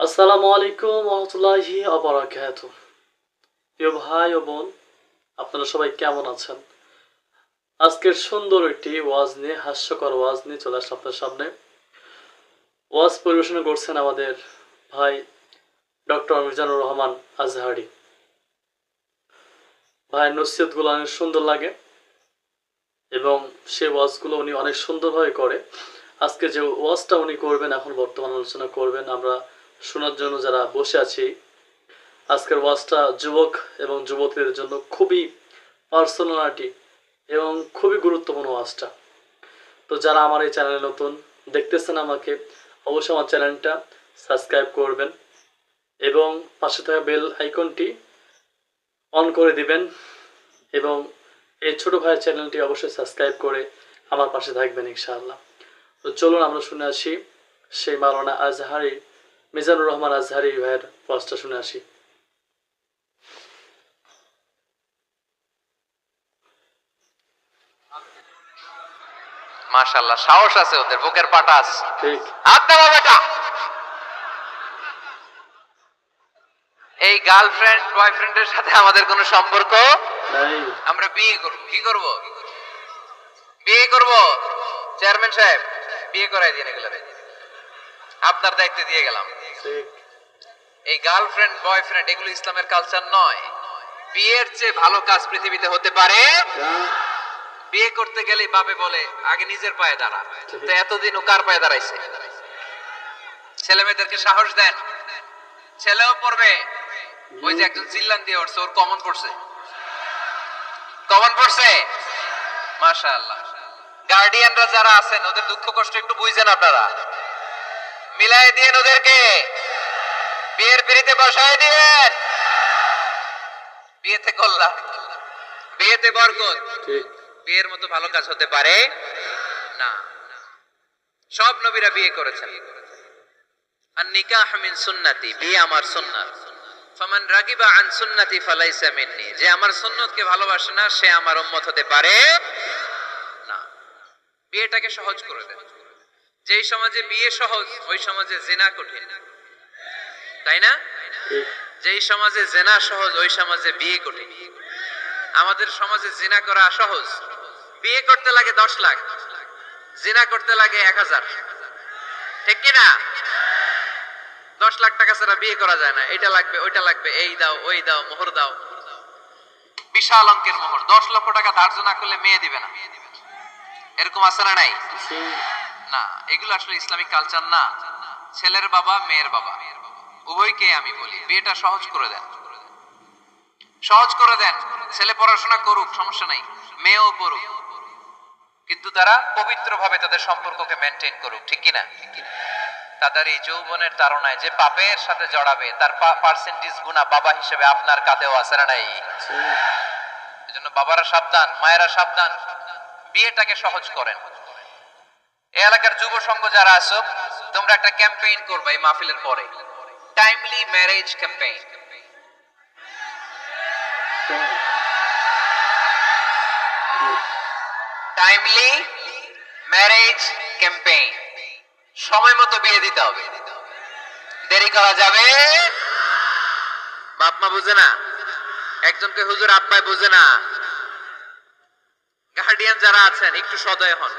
আসসালামু আলাইকুম রহমতুল্লাহি আবরাকাতুহ। প্রিয় ভাই ও বোন, আপনারা সবাই কেমন আছেন? আজকের সুন্দর একটি ওয়াজ নিয়ে, হাস্যকর ওয়াজ নিয়ে চলে আসলাম আপনার সামনে। ওয়াজ পরিবেশনা করছেন আমাদের ভাই ডক্টর মিজানুর রহমান আজহারি। ভাই নসিহতগুলো অনেক সুন্দর লাগে এবং সে ওয়াজগুলো উনি অনেক সুন্দরভাবে করে। আজকে যে ওয়াজটা উনি করবেন, এখন বর্তমান আলোচনা করবেন, আমরা শোনার জন্য যারা বসে আছি, আজকের ওয়াজটা যুবক এবং যুবতীদের জন্য খুবই পার্সোনালিটি এবং খুবই গুরুত্বপূর্ণ ওয়াজটা। তো যারা আমার এই চ্যানেলে নতুন দেখতেছেন, আমাকে অবশ্যই আমার চ্যানেলটা সাবস্ক্রাইব করবেন এবং পাশে থাকা বেল আইকনটি অন করে দিবেন এবং এই ছোট ভাইয়ের চ্যানেলটি অবশ্যই সাবস্ক্রাইব করে আমার পাশে থাকবেন ইনশাআল্লাহ। তো চলুন আমরা শুনে আসি সেই মাওলানা আজহারি, মিজানুর রহমান আজহারি ভাইয়ের ওয়াজটা শুনে আসি। মাশাআল্লাহ, সাহস আছে ওদের, বুকের পাটা আছে। ঠিক। আপনারা বেটা এই গার্লফ্রেন্ড বয়ফ্রেন্ডের সাথে আমাদের কোনো সম্পর্ক নাই। আমরা বিয়ে করব। কি করব? বিয়ে করব। চেয়ারম্যান সাহেব, বিয়ে করাই দিন এগুলো, আপনার দায়িত্ব দিয়ে গেলাম। ঠিক। এই গার্লফ্রেন্ড বয়ফ্রেন্ড এগুলো ইসলামের কালচার নয়। বিয়ের চেয়ে ভালো কাজ পৃথিবীতে হতে পারে? বিয়ে করতে গেলে বাপে বলে আগে নিজের পায়ে দাঁড়া। তো এতদিন ও কার পায়ে দাঁড়াইছে? ছেলে মেয়েদেরকে সাহস দেন, ছেলেও পড়বে। ওই যে একজন চিল্লান দিয়ে উঠছে, ওর কমন পড়ছে। কমন পড়ছে, মাশাআল্লাহ। গার্ডিয়ানরা যারা আছেন ওদের দুঃখ কষ্ট একটু বুঝেন আপনারা, মিলাই দিয়েন ওদেরকে, বিয়ের পিড়িতে বসায় দিয়েন। বিয়েতে কল্যাণ, বিয়েতে বরকত। বিয়ের মতো ভালো কাজ হতে পারে না। সব নবীরা বিয়ে করেছেন। আর নিকাহ মিন সুন্নতি, বিয়ে আমার সুন্নাত। ফামান রাগিবা আন সুন্নতি ফালাইসা মিন্নি, যে আমার সুন্নতকে ভালোবাসে না সে আমার উম্মত হতে পারে না। বিয়েটাকে সহজ করে দেন। যেই সমাজে বিয়ে সহজ, ওই সমাজে জিনা কঠিন, তাই না? যেই সমাজে জিনা সহজ, ওই সমাজে বিয়ে কঠিন। আমাদের সমাজে জিনা করা সহজ, বিয়ে করতে লাগে 10 লাখ, জিনা করতে লাগে 1000। ঠিক কি না? 10 লাখ টাকা ছাড়া বিয়ে করা যায় না। এটা লাগবে, ওইটা লাগবে, এই দাও, ওই দাও, মোহর দাও, বিশাল অঙ্কের মোহর। 10 লক্ষ টাকা ধার্য না করলে মেয়ে দিবে না, এরকম আছে না? নাই না, এগুলো আসলে ইসলামিক কালচার না। ছেলের বাবা মেয়ের বাবা উভয়কে আমি বলি, বিয়েটা সহজ করে দেন, সহজ করে দেন। ছেলে পড়াশোনা করুক, সমস্যা নাই, মেয়েও পড়ুক, কিন্তু তারা পবিত্রভাবে তাদের সম্পর্ককে মেনটেন করুক। ঠিক কিনা? তাদের এই যৌবনের তাড়নায় যে পাপের সাথে জড়াবে, তার পার্সেন্টেজ গুণা বাবা হিসেবে আপনার কাঁধেও আছে না? নাই? এজন্য বাবারা সাবধান, মায়েরা সাবধান, বিয়েটাকে সহজ করেন। এই এলাকার যুব সংঘ যারা আছো, তোমরা একটা ক্যাম্পেইন করবে এই মাহফিলের পরে, timely marriage campaign. Timely marriage campaign, সময় মতো বিয়ে দিতে হবে, দেরি করা যাবে। বাপ মা বুঝে না, একজনকে হুজুর আব্বাই বুঝে না। গার্ডিয়ান যারা আছেন একটু সদয় হন।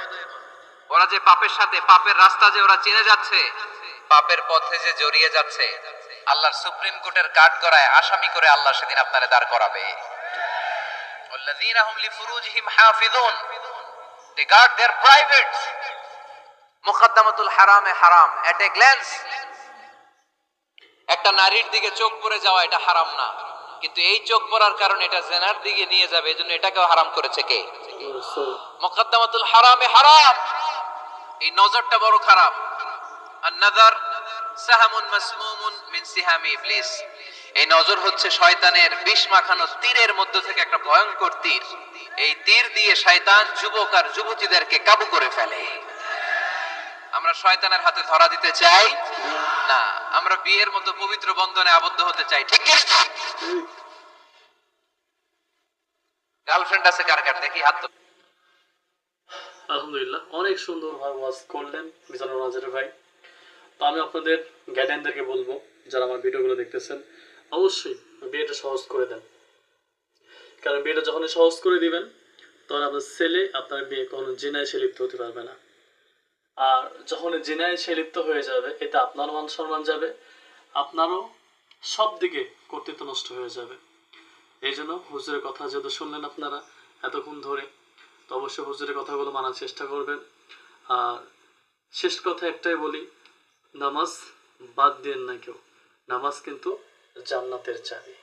ওরা যে পাপের সাথে, পাপের রাস্তা যে ওরা চিনে যাচ্ছে, পাপের পথে যে জড়িয়ে যাচ্ছে, আল্লাহর সুপ্রিম কোর্টের কাঠ গড়ায় আসামি করে আল্লাহ সেদিন আপনারে দাঁড় করাবে। ওয়াল্লাযীনা হুম লিফুরুজিহিম হাফিযুন, they guard their privates. মুকদ্দমাতুল হারামে হারাম, এট এ গ্ল্যান্স। একটা নারীর দিকে চোখ পড়ে যাওয়া এটা হারাম না, কিন্তু এই চোখ পড়ার কারণে এটা জেনার দিকে নিয়ে যাবে, এজন্য এটাকেও হারাম করেছে কে? মুকদ্দমাতুল হারামে হারাম, এই নজরটা বড় খারাপ। আন-নাযার সাহামুন মাসমুমুন মিন সিহামি ইবলিস, এই নজর হচ্ছে শয়তানের বিষ মাখানো তীরের মধ্য থেকে একটা ভয়ঙ্কর তীর। এই তীর দিয়ে শয়তান যুবক আর যুবতীদেরকে কাবু করে ফেলে। আমরা শয়তানের হাতে ধরা দিতে চাই না, আমরা বিয়ের মতো পবিত্র বন্ধনে আবদ্ধ হতে চাই। ঠিক কি? গার্লফ্রেন্ড আছে কার কার? দেখি হাত তো। আলহামদুলিল্লাহ, অনেক সুন্দর ওয়াজ করলেন মিজানুর আজহারি ভাই। তো আমি আপনাদের গার্ডিয়ানদেরকে বলবো যারা আমার ভিডিওগুলো দেখতেছেন অবশ্যই বিয়েটা সহজ করে দেন, কারণ বিয়েটা যখনই সহজ করে দিবেন তখন আপনার ছেলে আপনার বিয়ে কোনো জিনায় সে লিপ্ত হতে পারবে না। আর যখন জিনায় সে লিপ্ত হয়ে যাবে এতে আপনার মান সম্মান যাবে, আপনারও সব দিকে কর্তৃত্ব নষ্ট হয়ে যাবে। এই জন্য হুজুরের কথা যেহেতু শুনলেন আপনারা এতক্ষণ ধরে, তো অবশ্যই হুজুরের কথাগুলো মানার চেষ্টা করবেন। আর শেষ কথা একটাই বলি, নামাজ বাদ দিন না কেউ, নামাজ কিন্তু জান্নাতের চাবি।